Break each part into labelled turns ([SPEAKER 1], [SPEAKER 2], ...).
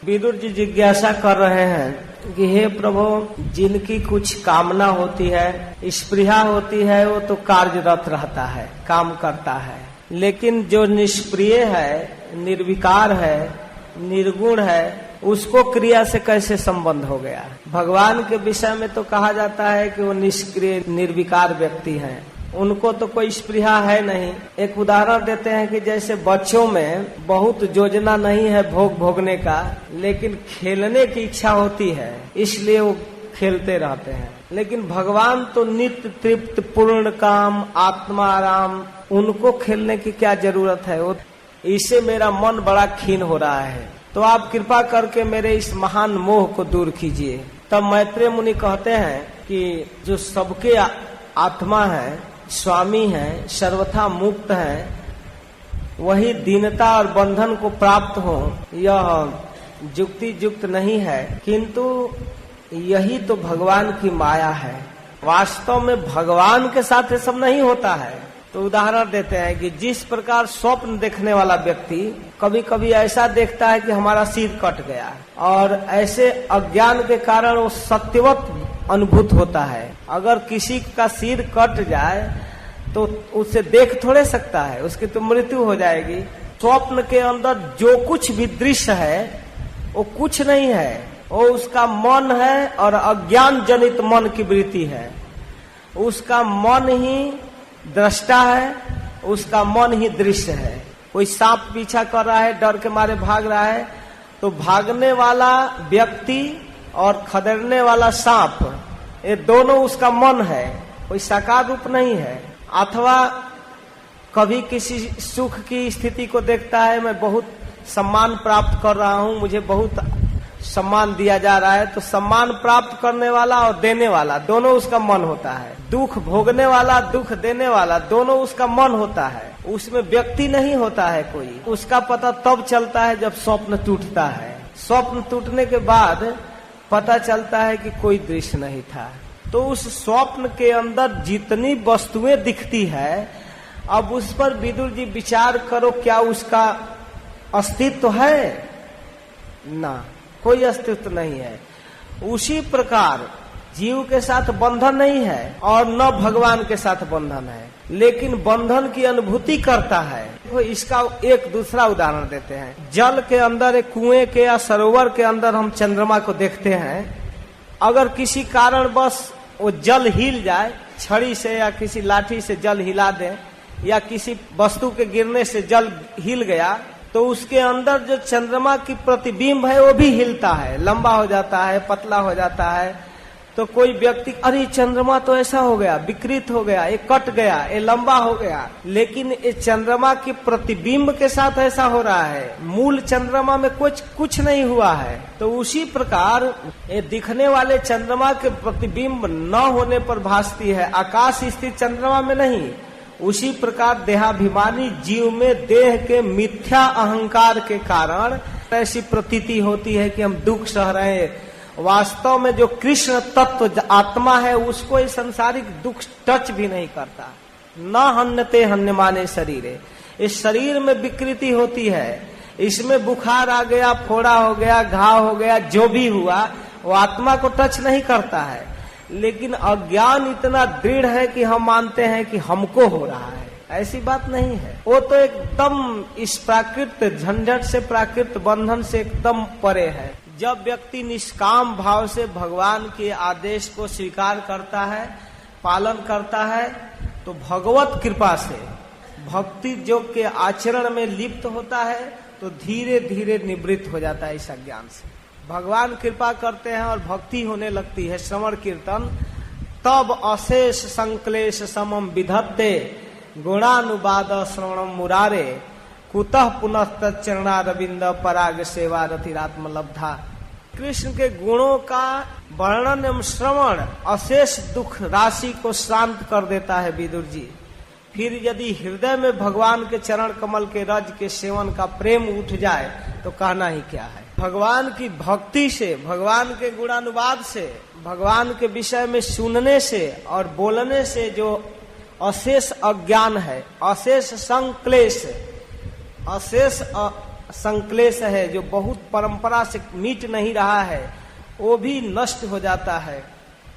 [SPEAKER 1] विदुर जी जिज्ञासा कर रहे हैं कि हे प्रभु, जिनकी कुछ कामना होती है, स्पृहा होती है, वो तो कार्यरत रहता है, काम करता है, लेकिन जो निष्प्रिय है, निर्विकार है, निर्गुण है, उसको क्रिया से कैसे संबंध हो गया। भगवान के विषय में तो कहा जाता है कि वो निष्क्रिय निर्विकार व्यक्ति हैं, उनको तो कोई स्पृहा है नहीं। एक उदाहरण देते हैं कि जैसे बच्चों में बहुत योजना नहीं है भोग भोगने का, लेकिन खेलने की इच्छा होती है, इसलिए वो खेलते रहते हैं। लेकिन भगवान तो नित्य तृप्त पूर्ण काम आत्माराम, उनको खेलने की क्या जरूरत है। वो इससे मेरा मन बड़ा खीन हो रहा है, तो आप कृपा करके मेरे इस महान मोह को दूर कीजिए। तब मैत्रेय मुनि कहते हैं कि जो सबके आत्मा है, स्वामी है, सर्वथा मुक्त है, वही दीनता और बंधन को प्राप्त हो, यह युक्ति युक्त नहीं है, किंतु यही तो भगवान की माया है। वास्तव में भगवान के साथ ये सब नहीं होता है। तो उदाहरण देते हैं कि जिस प्रकार स्वप्न देखने वाला व्यक्ति कभी कभी ऐसा देखता है कि हमारा सिर कट गया, और ऐसे अज्ञान के कारण वो सत्यवत अनुभूत होता है। अगर किसी का सिर कट जाए तो उसे देख थोड़े सकता है, उसकी तो मृत्यु हो जाएगी। स्वप्न के अंदर जो कुछ भी दृश्य है वो कुछ नहीं है, वो उसका मन है और अज्ञान जनित मन की वृत्ति है। उसका मन ही दृष्टा है, उसका मन ही दृश्य है। कोई सांप पीछा कर रहा है, डर के मारे भाग रहा है, तो भागने वाला व्यक्ति और खदेड़ने वाला सांप, ये दोनों उसका मन है, कोई साकार रूप नहीं है। अथवा कभी किसी सुख की स्थिति को देखता है, मैं बहुत सम्मान प्राप्त कर रहा हूँ, मुझे बहुत सम्मान दिया जा रहा है, तो सम्मान प्राप्त करने वाला और देने वाला दोनों उसका मन होता है। दुख भोगने वाला, दुख देने वाला दोनों उसका मन होता है, उसमें व्यक्ति नहीं होता है कोई। उसका पता तब चलता है जब स्वप्न टूटता है। स्वप्न टूटने के बाद पता चलता है कि कोई दृश्य नहीं था। तो उस स्वप्न के अंदर जितनी वस्तुएं दिखती है, अब उस पर विदुर जी विचार करो, क्या उसका अस्तित्व है? ना, कोई अस्तित्व नहीं है। उसी प्रकार जीव के साथ बंधन नहीं है और न भगवान के साथ बंधन है, लेकिन बंधन की अनुभूति करता है। तो इसका एक दूसरा उदाहरण देते हैं। जल के अंदर, एक कुएं के या सरोवर के अंदर हम चंद्रमा को देखते हैं। अगर किसी कारण बस वो जल हिल जाए, छड़ी से या किसी लाठी से जल हिला दे, या किसी वस्तु के गिरने से जल हिल गया, तो उसके अंदर जो चंद्रमा की प्रतिबिंब है वो भी हिलता है, लंबा हो जाता है, पतला हो जाता है। तो कोई व्यक्ति, अरे चंद्रमा तो ऐसा हो गया, विकृत हो गया, ये कट गया, ये लंबा हो गया, लेकिन ये चंद्रमा की प्रतिबिंब के साथ ऐसा हो रहा है, मूल चंद्रमा में कुछ नहीं हुआ है। तो उसी प्रकार ये दिखने वाले चंद्रमा के प्रतिबिंब न होने पर भासती है, आकाश स्थित चंद्रमा में नहीं। उसी प्रकार देहाभिमानी जीव में देह के मिथ्या अहंकार के कारण ऐसी प्रतीति होती है कि हम दुख सह रहे हैं। वास्तव में जो कृष्ण तत्व आत्मा है, उसको ये संसारिक दुख टच भी नहीं करता। न हन्यते हन्यमाने शरीरे, इस शरीर में विकृति होती है, इसमें बुखार आ गया, फोड़ा हो गया, घाव हो गया, जो भी हुआ वो आत्मा को टच नहीं करता है। लेकिन अज्ञान इतना दृढ़ है कि हम मानते हैं कि हमको हो रहा है। ऐसी बात नहीं है। वो तो एकदम इस प्राकृत झंझट से, प्राकृत बंधन से एकदम परे है। जब व्यक्ति निष्काम भाव से भगवान के आदेश को स्वीकार करता है, पालन करता है, तो भगवत कृपा से भक्ति योग के आचरण में लिप्त होता है, तो धीरे धीरे निवृत्त हो जाता है इस अज्ञान से। भगवान कृपा करते हैं और भक्ति होने लगती है, श्रवण कीर्तन, तब अशेष संक्लेश समम विधत्ते गुणानुवाद श्रवणम मुरारे कुतः पुनः तच्चरणारविंद पराग सेवा रतिरात्म लब्धा। कृष्ण के गुणों का वर्णन एवं श्रवण अशेष दुख राशि को शांत कर देता है विदुर जी। फिर यदि हृदय में भगवान के चरण कमल के रज के सेवन का प्रेम उठ जाए तो कहना ही क्या है। भगवान की भक्ति से, भगवान के गुणानुवाद से, भगवान के विषय में सुनने से और बोलने से जो अशेष अज्ञान है, अशेष संक्लेश, अशेष संक्लेश है, जो बहुत परंपरा से मिट नहीं रहा है, वो भी नष्ट हो जाता है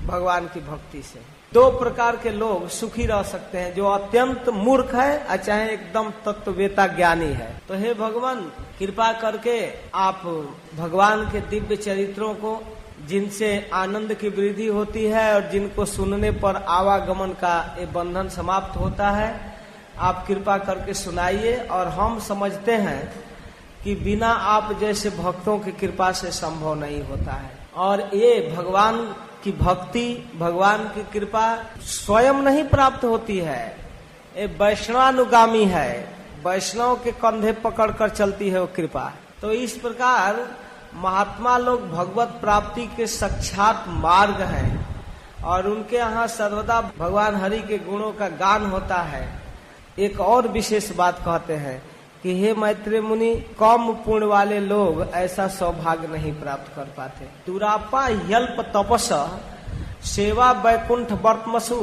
[SPEAKER 1] भगवान की भक्ति से। दो प्रकार के लोग सुखी रह सकते हैं, जो अत्यंत मूर्ख है और चाहे एकदम तत्ववेता ज्ञानी है। तो हे भगवान, कृपा करके आप भगवान के दिव्य चरित्रों को, जिनसे आनंद की वृद्धि होती है और जिनको सुनने पर आवागमन का ये बंधन समाप्त होता है, आप कृपा करके सुनाइए। और हम समझते हैं कि बिना आप जैसे भक्तों की कृपा से संभव नहीं होता है। और ये भगवान की भक्ति, भगवान की कृपा स्वयं नहीं प्राप्त होती है, ये वैष्णवानुगामी है, वैष्णव के कंधे पकड़कर चलती है वो कृपा। तो इस प्रकार महात्मा लोग भगवत प्राप्ति के साक्षात मार्ग हैं और उनके यहाँ सर्वदा भगवान हरि के गुणों का गान होता है। एक और विशेष बात कहते हैं कि हे मैत्रेय मुनि, कम पुण्य वाले लोग ऐसा सौभाग्य नहीं प्राप्त कर पाते। दुरापा यल्प तपस सेवा वैकुंठ वर्तमसु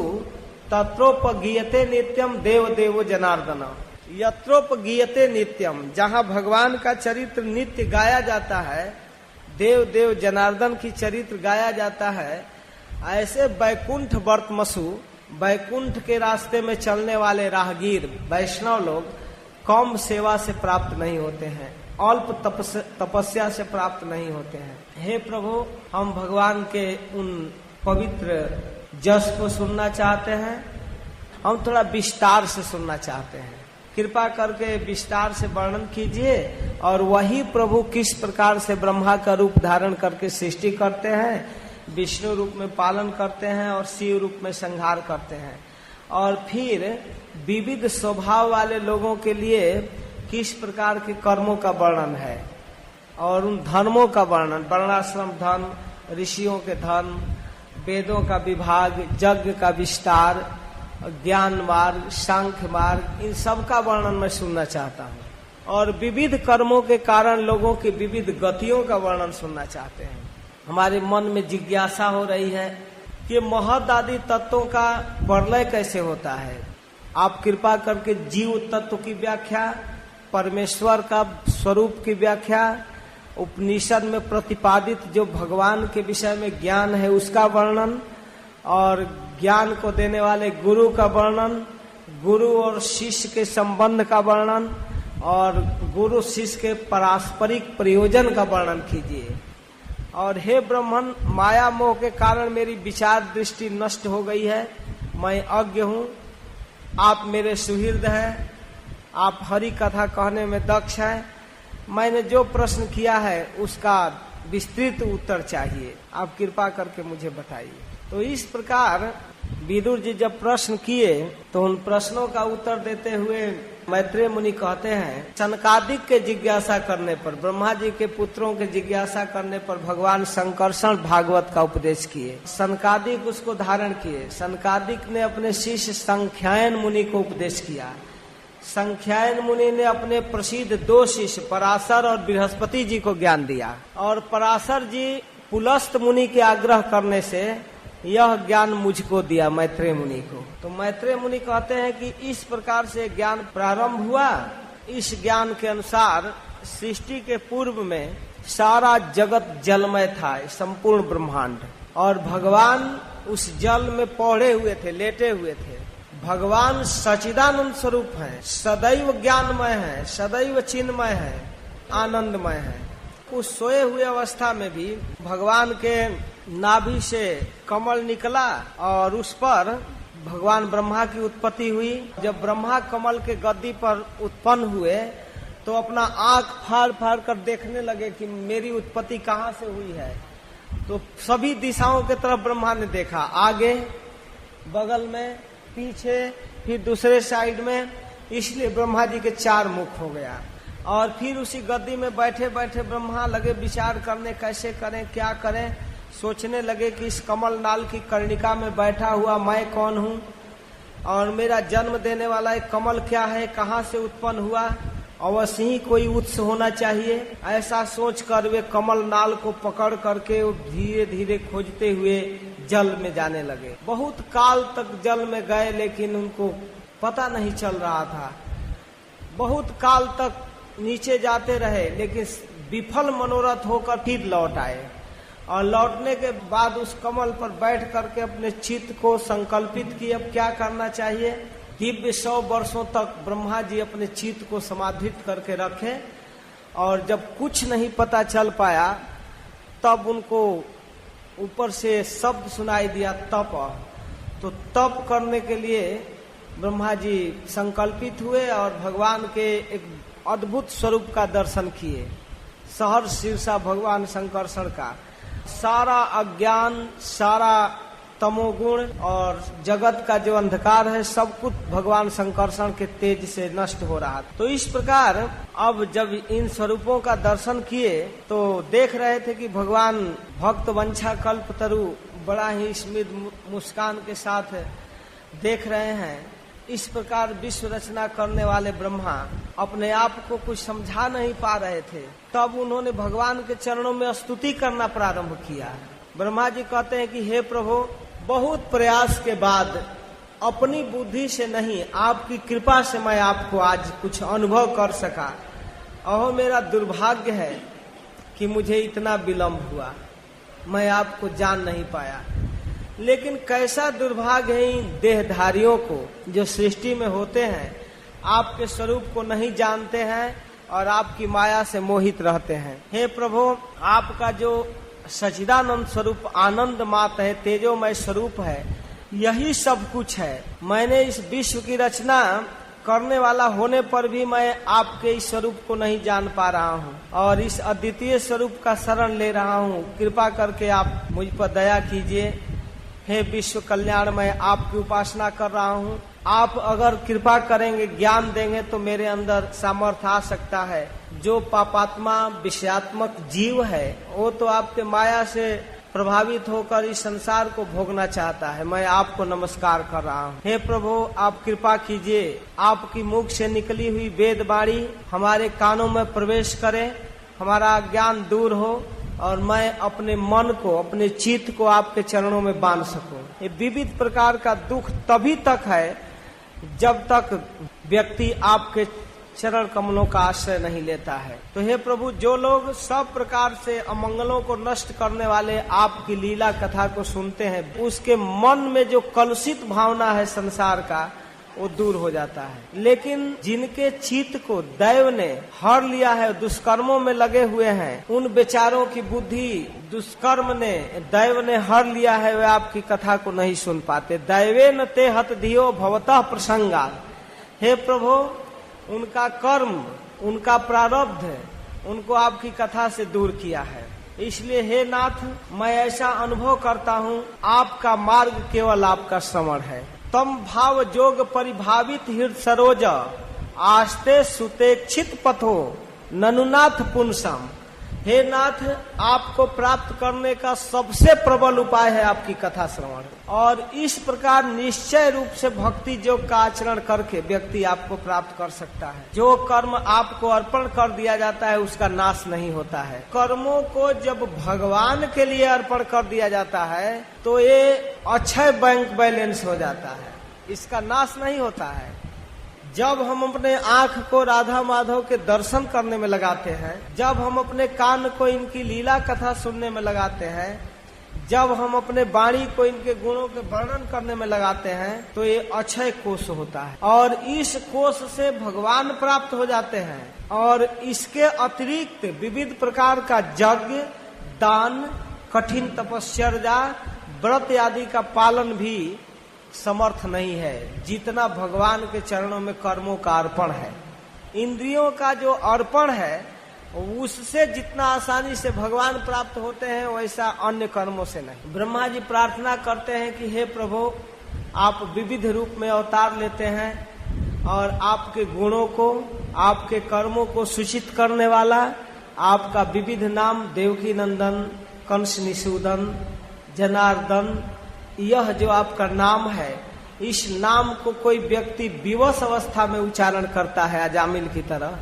[SPEAKER 1] तत्रोपगीयते नित्यम देव देवो जनार्दन। यत्रोपगीयते नित्यम, जहाँ भगवान का चरित्र नित्य गाया जाता है, देव देव जनार्दन की चरित्र गाया जाता है, ऐसे वैकुंठ वर्तमसु, वैकुंठ के रास्ते में चलने वाले राहगीर वैष्णव लोग कम सेवा से प्राप्त नहीं होते हैं, अल्प तपस्या से प्राप्त नहीं होते हैं। हे प्रभु, हम भगवान के उन पवित्र जस को सुनना चाहते हैं, हम थोड़ा विस्तार से सुनना चाहते हैं। कृपा करके विस्तार से वर्णन कीजिए। और वही प्रभु किस प्रकार से ब्रह्मा का रूप धारण करके सृष्टि करते हैं, विष्णु रूप में पालन करते हैं और शिव रूप में संहार करते हैं, और फिर विविध स्वभाव वाले लोगों के लिए किस प्रकार के कर्मों का वर्णन है, और उन धर्मों का वर्णन, वर्णाश्रम धर्म, ऋषियों के धर्म, वेदों का विभाग, यज्ञ का विस्तार, ज्ञान मार्ग, सांख्य मार्ग, इन सब का वर्णन मैं सुनना चाहता हूँ। और विविध कर्मों के कारण लोगों की विविध गतियों का वर्णन सुनना चाहते हैं। हमारे मन में जिज्ञासा हो रही है कि महद आदि तत्वों का प्रलय कैसे होता है। आप कृपा करके जीव तत्व की व्याख्या, परमेश्वर का स्वरूप की व्याख्या, उपनिषद में प्रतिपादित जो भगवान के विषय में ज्ञान है उसका वर्णन, और ज्ञान को देने वाले गुरु का वर्णन, गुरु और शिष्य के संबंध का वर्णन, और गुरु शिष्य के पारस्परिक प्रयोजन का वर्णन कीजिए। और हे ब्रह्मन, माया मोह के कारण मेरी विचार दृष्टि नष्ट हो गई है, मैं अज्ञ हूँ, आप मेरे सुहृद हैं, आप हरि कथा कहने में दक्ष हैं। मैंने जो प्रश्न किया है उसका विस्तृत उत्तर चाहिए, आप कृपा करके मुझे बताइए। तो इस प्रकार विदुर जी जब प्रश्न किए तो उन प्रश्नों का उत्तर देते हुए मैत्रेय मुनि कहते हैं, सनकादिक के जिज्ञासा करने पर, ब्रह्मा जी के पुत्रों के जिज्ञासा करने पर भगवान संकर्षण भागवत का उपदेश किए। सनकादिक उसको धारण किए। सनकादिक ने अपने शिष्य संख्यायन मुनि को उपदेश किया। संख्यायन मुनि ने अपने प्रसिद्ध दो शिष्य पराशर और बृहस्पति जी को ज्ञान दिया, और पराशर जी पुलस्त मुनि के आग्रह करने से यह ज्ञान मुझको दिया, मैत्रेय मुनि को। तो मैत्रेय मुनि कहते हैं कि इस प्रकार से ज्ञान प्रारंभ हुआ। इस ज्ञान के अनुसार सृष्टि के पूर्व में सारा जगत जलमय था, संपूर्ण ब्रह्मांड, और भगवान उस जल में पौड़े हुए थे, लेटे हुए थे। भगवान सच्चिदानंद स्वरूप है, सदैव ज्ञानमय है, सदैव चिन्मय है, आनंदमय है। उस सोए हुए अवस्था में भी भगवान के नाभि से कमल निकला और उस पर भगवान ब्रह्मा की उत्पत्ति हुई। जब ब्रह्मा कमल के गद्दी पर उत्पन्न हुए तो अपना आंख फाड़ फाड़ कर देखने लगे कि मेरी उत्पत्ति कहाँ से हुई है। तो सभी दिशाओं के तरफ ब्रह्मा ने देखा, आगे, बगल में, पीछे, फिर दूसरे साइड में, इसलिए ब्रह्मा जी के 4 मुख हो गया। और फिर उसी गद्दी में बैठे बैठे ब्रह्मा लगे विचार करने, कैसे करें, क्या करें। सोचने लगे कि इस कमल नाल की कर्णिका में बैठा हुआ मैं कौन हूँ, और मेरा जन्म देने वाला एक कमल क्या है, कहाँ से उत्पन्न हुआ, अवश्य ही कोई उत्स होना चाहिए। ऐसा सोचकर वे कमल नाल को पकड़ करके धीरे धीरे खोजते हुए जल में जाने लगे। बहुत काल तक जल में गए लेकिन उनको पता नहीं चल रहा था। बहुत काल तक नीचे जाते रहे, लेकिन विफल मनोरथ होकर फिर लौट आए। और लौटने के बाद उस कमल पर बैठ करके अपने चित्त को संकल्पित किए अब क्या करना चाहिए। दिव्य 100 वर्षों तक ब्रह्मा जी अपने चित्त को समाधित करके रखे, और जब कुछ नहीं पता चल पाया तब उनको ऊपर से शब्द सुनाई दिया तप। तो तप करने के लिए ब्रह्मा जी संकल्पित हुए और भगवान के एक अद्भुत स्वरूप का दर्शन किए। सहर्ष शीर्षा भगवान शंकरषण का सारा अज्ञान, सारा तमोगुण और जगत का जो अंधकार है सब कुछ भगवान शंकरषण के तेज से नष्ट हो रहा। तो इस प्रकार अब जब इन स्वरूपों का दर्शन किए तो देख रहे थे कि भगवान भक्त वंशा कल्प तरु बड़ा ही स्मित मुस्कान के साथ देख रहे हैं। इस प्रकार विश्व रचना करने वाले ब्रह्मा अपने आप को कुछ समझा नहीं पा रहे थे। तब उन्होंने भगवान के चरणों में स्तुति करना प्रारंभ किया। ब्रह्मा जी कहते हैं कि हे प्रभु, बहुत प्रयास के बाद अपनी बुद्धि से नहीं, आपकी कृपा से मैं आपको आज कुछ अनुभव कर सका। अहो मेरा दुर्भाग्य है कि मुझे इतना विलंब हुआ, मैं आपको जान नहीं पाया। लेकिन कैसा दुर्भाग्य है इन देहधारियों को जो सृष्टि में होते हैं, आपके स्वरूप को नहीं जानते हैं और आपकी माया से मोहित रहते हैं। हे प्रभु, आपका जो सच्चिदानंद स्वरूप आनंद मात है, तेजोमय स्वरूप है, यही सब कुछ है। मैंने इस विश्व की रचना करने वाला होने पर भी मैं आपके इस स्वरूप को नहीं जान पा रहा हूँ और इस अद्वितीय स्वरूप का शरण ले रहा हूँ। कृपा करके आप मुझ पर दया कीजिए। हे विश्व कल्याण, मैं आपकी उपासना कर रहा हूँ। आप अगर कृपा करेंगे, ज्ञान देंगे तो मेरे अंदर सामर्थ्य आ सकता है। जो पापात्मा विषयात्मक जीव है वो तो आपके माया से प्रभावित होकर इस संसार को भोगना चाहता है। मैं आपको नमस्कार कर रहा हूँ। हे प्रभु, आप कृपा कीजिए, आपकी मुख से निकली हुई वेद वाणी हमारे कानों में प्रवेश करे, हमारा ज्ञान दूर हो और मैं अपने मन को, अपने चित्त को आपके चरणों में बांध सकूं। ये विविध प्रकार का दुख तभी तक है जब तक व्यक्ति आपके चरण कमलों का आश्रय नहीं लेता है। तो हे प्रभु, जो लोग सब प्रकार से अमंगलों को नष्ट करने वाले आपकी लीला कथा को सुनते हैं, उसके मन में जो कलुषित भावना है संसार का, वो दूर हो जाता है। लेकिन जिनके चित्त को दैव ने हर लिया है, दुष्कर्मों में लगे हुए हैं, उन बेचारों की बुद्धि दुष्कर्म ने, दैव ने हर लिया है, वे आपकी कथा को नहीं सुन पाते। दैवेन ते हत धियो भवतः प्रसंगा। हे प्रभु, उनका कर्म, उनका प्रारब्ध उनको आपकी कथा से दूर किया है। इसलिए हे नाथ, मैं ऐसा अनुभव करता हूँ, आपका मार्ग केवल आपका श्रवण है। तम भाव जोग परिभावित हृदय सरोज, आस्ते सुतेक्षित पथो ननुनाथ पुंसम। हे नाथ, आपको प्राप्त करने का सबसे प्रबल उपाय है आपकी कथा श्रवण। और इस प्रकार निश्चय रूप से भक्ति योग का आचरण करके व्यक्ति आपको प्राप्त कर सकता है। जो कर्म आपको अर्पण कर दिया जाता है उसका नाश नहीं होता है। कर्मों को जब भगवान के लिए अर्पण कर दिया जाता है तो ये अक्षय बैंक बैलेंस हो जाता है, इसका नाश नहीं होता है। जब हम अपने आंख को राधा माधव के दर्शन करने में लगाते हैं, जब हम अपने कान को इनकी लीला कथा सुनने में लगाते हैं, जब हम अपने वाणी को इनके गुणों के वर्णन करने में लगाते हैं, तो ये अक्षय कोष होता है और इस कोष से भगवान प्राप्त हो जाते हैं। और इसके अतिरिक्त विविध प्रकार का यज्ञ, दान, कठिन तपस्या, व्रत आदि का पालन भी समर्थ नहीं है जितना भगवान के चरणों में कर्मों का अर्पण है। इंद्रियों का जो अर्पण है उससे जितना आसानी से भगवान प्राप्त होते हैं वैसा अन्य कर्मों से नहीं। ब्रह्मा जी प्रार्थना करते हैं कि हे प्रभु, आप विविध रूप में अवतार लेते हैं और आपके गुणों को, आपके कर्मों को सूचित करने वाला आपका विविध नाम देवकी नंदन, कंस निषूदन, जनार्दन, यह जो आपका नाम है, इस नाम को कोई व्यक्ति विवश अवस्था में उच्चारण करता है अजामिल की तरह,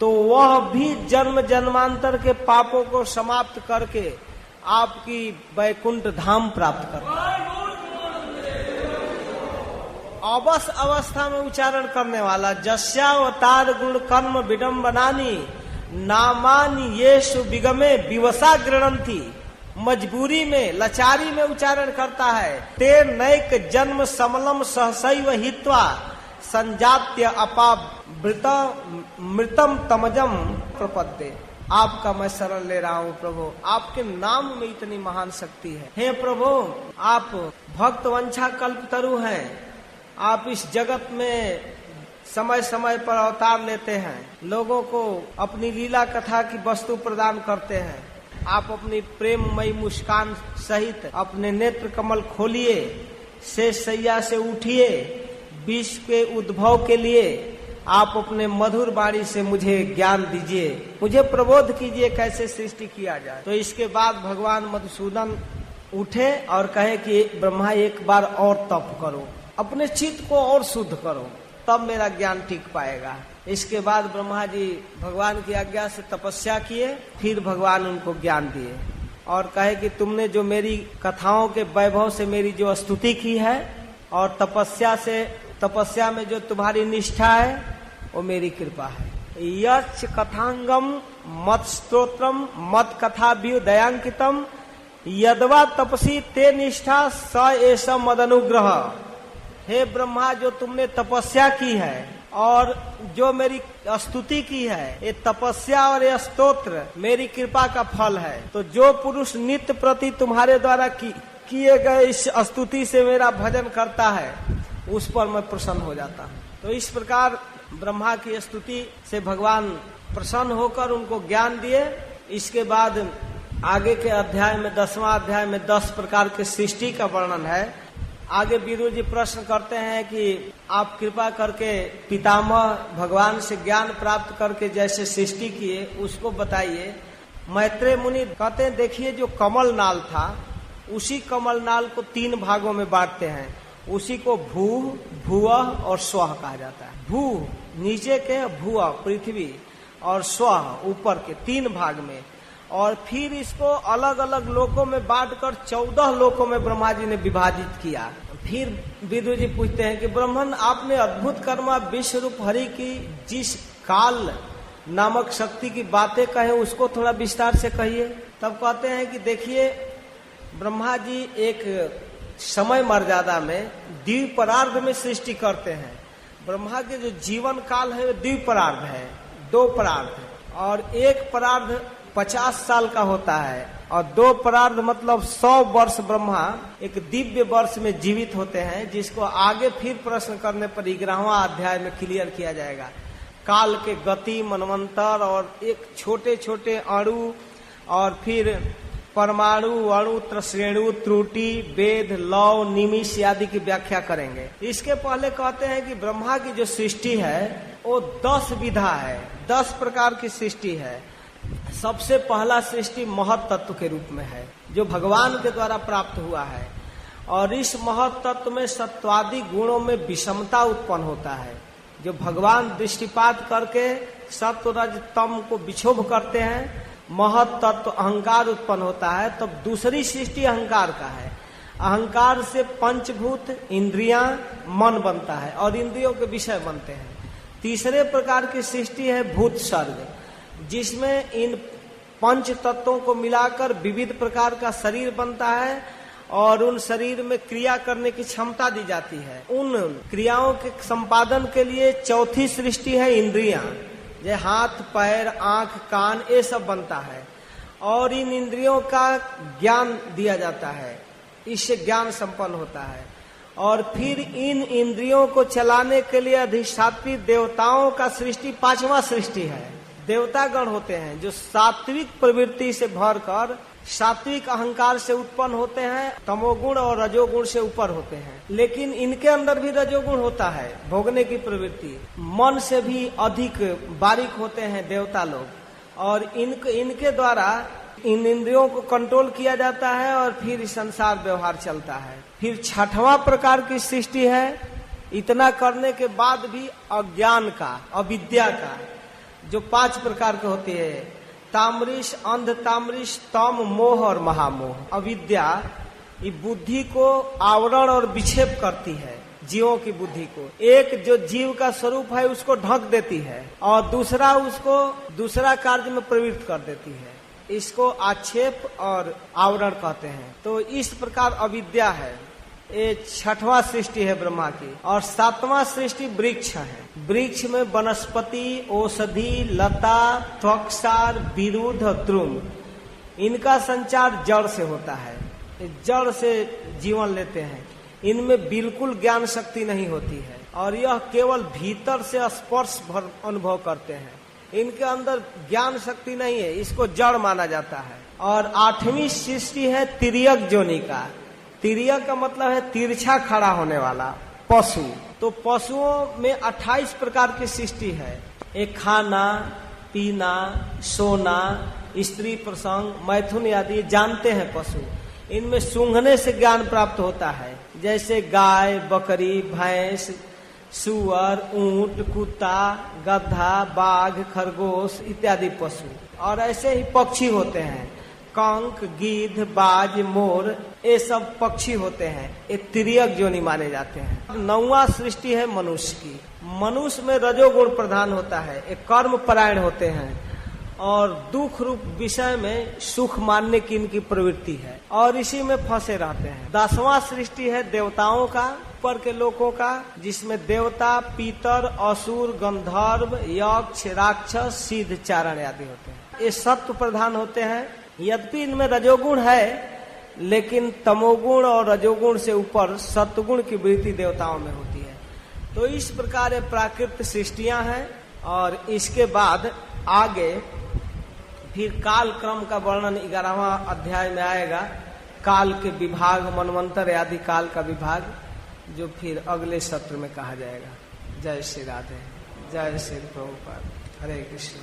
[SPEAKER 1] तो वह भी जन्म जन्मांतर के पापों को समाप्त करके आपकी वैकुंठ धाम प्राप्त करता है। अवस अवस्था में उच्चारण करने वाला, जस्यावतार गुण कर्म विडम्बनानि नामानि येषु विगमे विवसा गृणंती, मजबूरी में लाचारी में उच्चारण करता है। ते नैक जन्म समलम सहसैव हित्वा संजात्य मृतम तमजम प्रपद्ये। आपका मैं शरण ले रहा हूँ प्रभु, आपके नाम में इतनी महान शक्ति है। हे प्रभु, आप भक्त वंशा कल्पतरु हैं। आप इस जगत में समय समय पर अवतार लेते हैं, लोगों को अपनी लीला कथा की वस्तु प्रदान करते हैं। आप अपनी प्रेममयी मुस्कान सहित अपने नेत्र कमल खोलिए, शेष शैया से उठिए, विश्व के उद्भव के लिए आप अपने मधुर वाणी से मुझे ज्ञान दीजिए, मुझे प्रबोध कीजिए कैसे सृष्टि किया जाए। तो इसके बाद भगवान मधुसूदन उठे और कहे कि ब्रह्मा एक बार और तप करो, अपने चित्त को और शुद्ध करो, तब मेरा ज्ञान टिक पाएगा। इसके बाद ब्रह्मा जी भगवान की आज्ञा से तपस्या किए, फिर भगवान उनको ज्ञान दिए और कहे कि तुमने जो मेरी कथाओं के वैभव से मेरी जो स्तुति की है और तपस्या में जो तुम्हारी निष्ठा है वो मेरी कृपा है। यच्च कथांगम मत स्तोत्रम मत कथा दयांकितम यदवा तपसी ते निष्ठा स एष मदनुग्रह। हे ब्रह्मा, जो तुमने तपस्या की है और जो मेरी स्तुति की है, ये तपस्या और ये स्तोत्र मेरी कृपा का फल है। तो जो पुरुष नित्य प्रति तुम्हारे द्वारा किए गए इस स्तुति से मेरा भजन करता है, उस पर मैं प्रसन्न हो जाता हूँ। तो इस प्रकार ब्रह्मा की स्तुति से भगवान प्रसन्न होकर उनको ज्ञान दिए। इसके बाद आगे के अध्याय में 10वां अध्याय में 10 प्रकार के सृष्टि का वर्णन है। आगे विदुर जी प्रश्न करते हैं कि आप कृपा करके पितामह भगवान से ज्ञान प्राप्त करके जैसे सृष्टि किए उसको बताइए। मैत्रेय मुनि कहते हैं, देखिए जो कमल नाल था उसी कमल नाल को 3 भागों में बांटते हैं। उसी को भू, भुवः और स्वः कहा जाता है। भू नीचे के, भुवः पृथ्वी और स्वः ऊपर के, 3 भाग में। और फिर इसको अलग अलग लोकों में बांटकर 14 लोकों में ब्रह्मा जी ने विभाजित किया। फिर विदुर जी पूछते हैं कि ब्रह्मन, आपने अद्भुत कर्मा विश्व रूप हरि की जिस काल नामक शक्ति की बातें कहे उसको थोड़ा विस्तार से कहिए। तब कहते हैं कि देखिए ब्रह्मा जी एक समय मर्यादा में द्विपरार्ध में सृष्टि करते हैं। ब्रह्मा के जो जीवन काल है वो द्विपरार्ध है, 2 परार्ध, और एक परार्ध 50 साल का होता है और 2 परार्ध मतलब 100 वर्ष ब्रह्मा एक दिव्य वर्ष में जीवित होते हैं, जिसको आगे फिर प्रश्न करने पर 11वां अध्याय में क्लियर किया जाएगा। काल के गति, मनवंतर और एक छोटे छोटे अणु और फिर परमाणु, अणु, त्रश्रेणु, त्रुटि, वेद, लव, निमिष आदि की व्याख्या करेंगे। इसके पहले कहते हैं कि ब्रह्मा की जो सृष्टि है वो 10 विधा है, 10 प्रकार की सृष्टि है। सबसे पहला सृष्टि महत तत्व के रूप में है, जो भगवान के द्वारा प्राप्त हुआ है। और इस महत तत्व में सत्वादि गुणों में विषमता उत्पन्न होता है। जो भगवान दृष्टिपात करके सत्व रज तम को विक्षोभ करते हैं, महत तत्व अहंकार उत्पन्न होता है। तब दूसरी सृष्टि अहंकार का है। अहंकार से पंचभूत, इंद्रियां, मन बनता है और इंद्रियों के विषय बनते हैं। तीसरे प्रकार की सृष्टि है भूत सर्ग, जिसमें इन पंच तत्वों को मिलाकर विविध प्रकार का शरीर बनता है और उन शरीर में क्रिया करने की क्षमता दी जाती है। उन क्रियाओं के संपादन के लिए चौथी सृष्टि है इंद्रियां, जैसे हाथ, पैर, आंख, कान, ये सब बनता है और इन इंद्रियों का ज्ञान दिया जाता है, इससे ज्ञान संपन्न होता है। और फिर इन इंद्रियों को चलाने के लिए अधिष्ठात्री देवताओं का सृष्टि 5वां सृष्टि है। देवतागण होते हैं जो सात्विक प्रवृत्ति से भरकर सात्विक अहंकार से उत्पन्न होते हैं, तमोगुण और रजोगुण से ऊपर होते हैं। लेकिन इनके अंदर भी रजोगुण होता है, भोगने की प्रवृत्ति। मन से भी अधिक बारीक होते हैं देवता लोग, और इनके द्वारा इन इंद्रियों को कंट्रोल किया जाता है और फिर संसार व्यवहार चलता है। फिर 6वां प्रकार की सृष्टि है। इतना करने के बाद भी अज्ञान का, अविद्या का, जो 5 प्रकार के होते हैं, तामरिश, अंध तामरिश, तम, मोह और महामोह। अविद्या ये बुद्धि को आवरण और विक्षेप करती है जीवों की बुद्धि को। एक जो जीव का स्वरूप है उसको ढक देती है और दूसरा उसको दूसरा कार्य में प्रवृत्त कर देती है। इसको आक्षेप और आवरण कहते हैं। तो इस प्रकार अविद्या है। ये 6वां सृष्टि है ब्रह्मा की। और 7वां सृष्टि वृक्ष है। वृक्ष में वनस्पति, औषधि, लता, त्वक्सार, विरुद्ध और द्रुम, इनका संचार जड़ से होता है। जड़ से जीवन लेते हैं। इनमें बिल्कुल ज्ञान शक्ति नहीं होती है और यह केवल भीतर से स्पर्श अनुभव करते हैं। इनके अंदर ज्ञान शक्ति नहीं है, इसको जड़ माना जाता है। और 8वीं सृष्टि है तिर्यक जोनि का। तिर्यक का मतलब है तिरछा खड़ा होने वाला पशु। तो पशुओं में 28 प्रकार की सृष्टि है। एक खाना, पीना, सोना, स्त्री प्रसंग, मैथुन आदि जानते हैं पशु। इनमें सूंघने से ज्ञान प्राप्त होता है, जैसे गाय, बकरी, भैंस, सुअर, ऊंट, कुत्ता, गधा, बाघ, खरगोश इत्यादि पशु। और ऐसे ही पक्षी होते हैं, कंक, गिद्ध, बाज, मोर, ये सब पक्षी होते हैं। ये तिर्यक योनि माने जाते हैं। 9वां सृष्टि है मनुष्य की। मनुष्य में रजोगुण प्रधान होता है। ये कर्म परायण होते हैं और दुख रूप विषय में सुख मानने की इनकी प्रवृत्ति है और इसी में फंसे रहते हैं। 10वां सृष्टि है देवताओं का, ऊपर के लोगों का, जिसमें देवता, पीतर, असुर, गंधर्व, यक्ष, राक्षस, सिद्ध, चारण आदि होते हैं। ये सत्व प्रधान होते हैं। यद्यपि इनमें रजोगुण है, लेकिन तमोगुण और रजोगुण से ऊपर सत्वगुण की वृत्ति देवताओं में होती है। तो इस प्रकार ये प्राकृतिक सृष्टियां हैं। और इसके बाद आगे फिर काल क्रम का वर्णन 11वां अध्याय में आएगा। काल के विभाग, मनवंतर आदि काल का विभाग, जो फिर अगले सत्र में कहा जाएगा। जय श्री राधे, जय श्री प्रभुपाद, हरे कृष्ण।